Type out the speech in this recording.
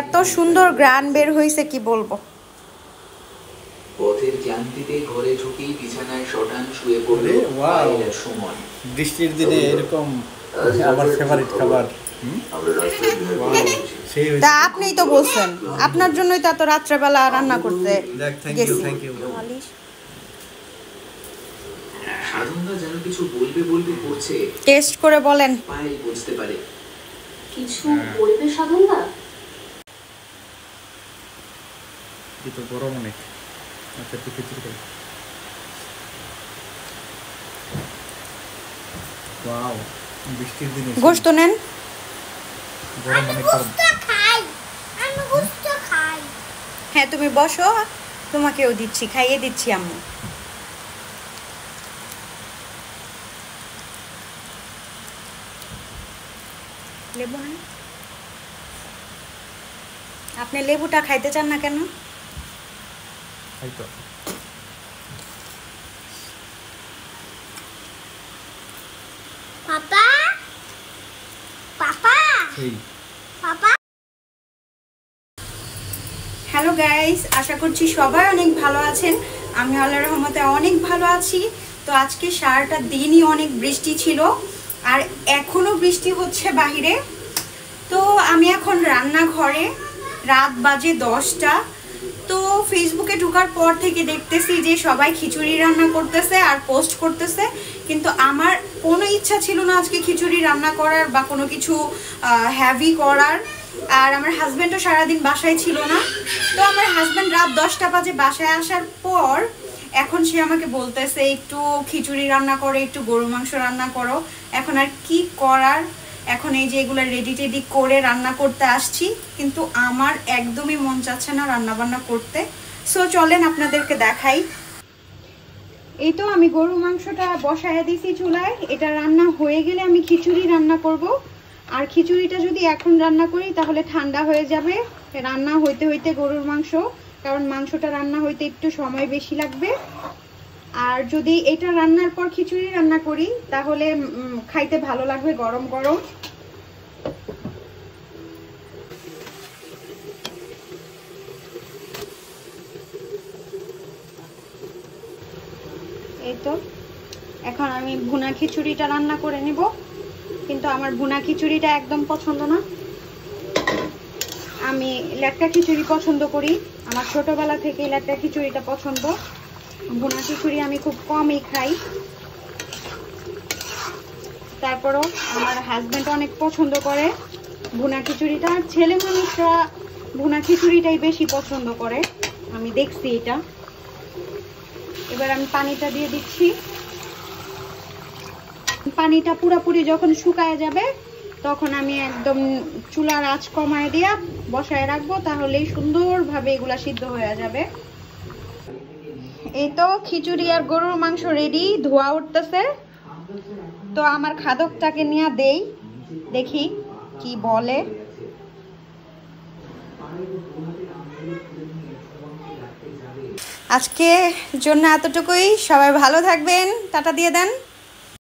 এত সুন্দর গ্রান বের হয়েছে কি বলবো। পথের ক্লান্তিতে ঘরে ঢুকেই বিছানায় শটান শুয়ে পড়লো পায়েলের সময়। বৃষ্টির দিনে এরকম আমার ফেভারিট খাবার। তা আপনিই তো বলছেন, আপনার জন্যই তো এত রাত্রেবেলা রান্না করতে গেছি। সাধনা যেন কিছু বলবে বলবে করছে। টেস্ট করে বলেন। পায়েল বুঝতে পারে কিছু বলবে সাধনা। এটা গরম অনেক। আচ্ছা একটু খিচুড়ি খাই। ওয়াও, বৃষ্টির দিনে গোশত নেন। গরম অনেক গরম। হ্যাঁ তুমি বসো, তোমাকেও দিচ্ছি, খাইয়ে দিচ্ছি আম্মু। লেবু নেন। আপনি লেবুটা খাইতে চান না কেন? হয়তো পাপা পাপা এই পাপা। হ্যালো গাইস, আশা করছি সবাই অনেক ভালো আছেন। আমি আল্লাহর রহমতে অনেক ভালো আছি। তো আজকে সারাটা দিনই অনেক বৃষ্টি ছিল, আর এখনও বৃষ্টি হচ্ছে বাহিরে। তো আমি এখন রান্নাঘরে, রাত বাজে 10টা। তো ফেসবুকে ঢোকার পর থেকে দেখতেছি যে সবাই খিচুড়ি রান্না করতেছে আর পোস্ট করতেছে, কিন্তু আমার কোনো ইচ্ছা ছিল না আজকে খিচুড়ি রান্না করার বা কোনো কিছু হ্যাভি করার। আর আমার হাজব্যান্ডও সারাদিন বাসায় ছিল না। তো আমার হাজব্যান্ড রাত 10টা বাজে বাসায় আসার পর এখন সে আমাকে বলতেছে একটু খিচুড়ি রান্না করো, একটু গরু মাংস রান্না করো। এখন আর কি করার, এখন এই যে এগুলো রেডি টেডি করে রান্না করতে আসছি, কিন্তু আমার একদমই মন চাচ্ছে না রান্না বান্না করতে। সো চলেন আপনাদেরকে দেখাই। এই তো আমি গরু মাংসটা বসায় দিয়েছি চুলায়। এটা রান্না হয়ে গেলে আমি খিচুড়ি রান্না করব। আর খিচুড়িটা যদি এখন রান্না করি তাহলে ঠান্ডা হয়ে যাবে রান্না হইতে হইতে গরুর মাংস, কারণ মাংসটা রান্না হইতে একটু সময় বেশি লাগবে। আর যদি এটা রান্নার পর খিচুড়ি রান্না করি তাহলে খাইতে ভালো লাগবে গরম গরম। এই তো এখন আমি ভুনা খিচুড়িটা রান্না করে নিব, কিন্তু আমার ভুনা খিচুড়িটা একদম পছন্দ না। আমি লেটকা খিচুড়ি পছন্দ করি, আমার ছোটবেলা থেকে লেটকা খিচুড়িটা পছন্দ। ভুনা খিচুড়ি আমি খুব কমই খাই। তারপরও আমার হাজব্যান্ড অনেক পছন্দ করে ভুনা খিচুড়িটা, আর ছেলে মানুষরা ভুনা খিচুড়িটাই বেশি পছন্দ করে, আমি দেখছি এটা। এবার আমি পানিটা দিয়ে দিচ্ছি। পানিটা পুরোপুরি যখন শুকায় যাবে তখন আমি একদম চুলার আঁচ কমায় দিয়া বসায় রাখবো, তাহলেই সুন্দরভাবে এগুলা সিদ্ধ হয়ে যাবে। এই তো খিচুড়ি আর গরুর মাংস রেডি, ধোয়া উঠতেছে। তো আমার খাদকটাকে নিয়ে দেই, দেখি কি বলে। আজকে জন্য এতটুকুই, সবাই ভালো থাকবেন, টাটা দিয়ে দেন।